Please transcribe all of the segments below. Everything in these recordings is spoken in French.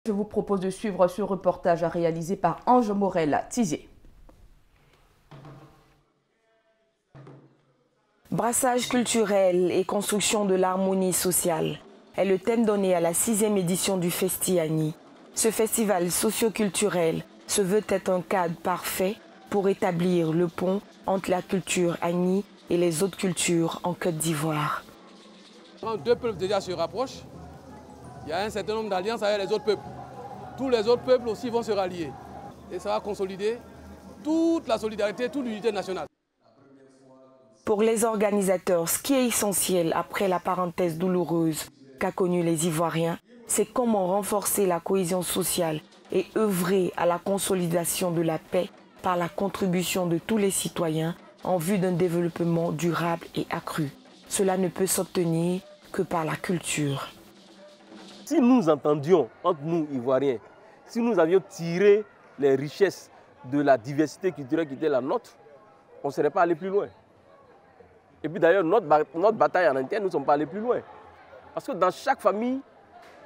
Je vous propose de suivre ce reportage réalisé par Ange Morel-Tizé. Brassage culturel et construction de l'harmonie sociale est le thème donné à la 6e édition du Festi-Agni. Ce festival socio-culturel se veut être un cadre parfait pour établir le pont entre la culture Agni et les autres cultures en Côte d'Ivoire. Quand deux peuples déjà se rapprochent, il y a un certain nombre d'alliances avec les autres peuples. Tous les autres peuples aussi vont se rallier. Et ça va consolider toute la solidarité, toute l'unité nationale. Pour les organisateurs, ce qui est essentiel après la parenthèse douloureuse qu'a connue les Ivoiriens, c'est comment renforcer la cohésion sociale et œuvrer à la consolidation de la paix par la contribution de tous les citoyens en vue d'un développement durable et accru. Cela ne peut s'obtenir que par la culture. Si nous entendions entre nous, Ivoiriens, si nous avions tiré les richesses de la diversité culturelle qui était la nôtre, on ne serait pas allé plus loin. Et puis d'ailleurs, notre bataille en interne, nous ne sommes pas allés plus loin. Parce que dans chaque famille,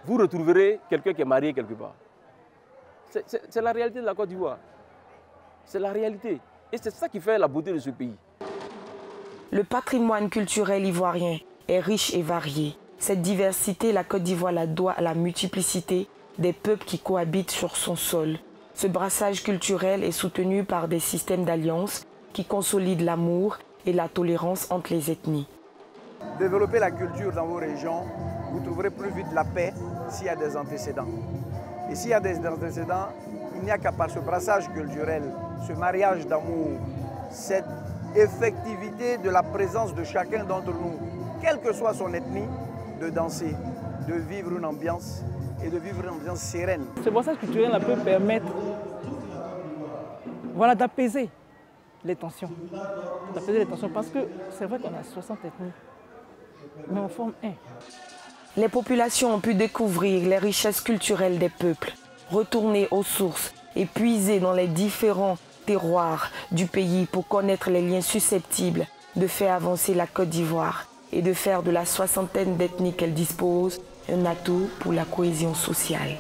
vous retrouverez quelqu'un qui est marié quelque part. C'est la réalité de la Côte d'Ivoire. C'est la réalité. Et c'est ça qui fait la beauté de ce pays. Le patrimoine culturel ivoirien est riche et varié. Cette diversité, la Côte d'Ivoire la doit à la multiplicité des peuples qui cohabitent sur son sol. Ce brassage culturel est soutenu par des systèmes d'alliance qui consolident l'amour et la tolérance entre les ethnies. Développer la culture dans vos régions, vous trouverez plus vite la paix s'il y a des antécédents. Et s'il y a des antécédents, il n'y a qu'à par ce brassage culturel, ce mariage d'amour, cette effectivité de la présence de chacun d'entre nous, quelle que soit son ethnie, de danser, de vivre une ambiance et de vivre une ambiance sereine. Ce brassage culturel peut permettre d'apaiser les tensions. Parce que c'est vrai qu'on a 60 ethnies, mais on forme un. Les populations ont pu découvrir les richesses culturelles des peuples, retourner aux sources et puiser dans les différents terroirs du pays pour connaître les liens susceptibles de faire avancer la Côte d'Ivoire et de faire de la soixantaine d'ethnies qu'elle dispose un atout pour la cohésion sociale.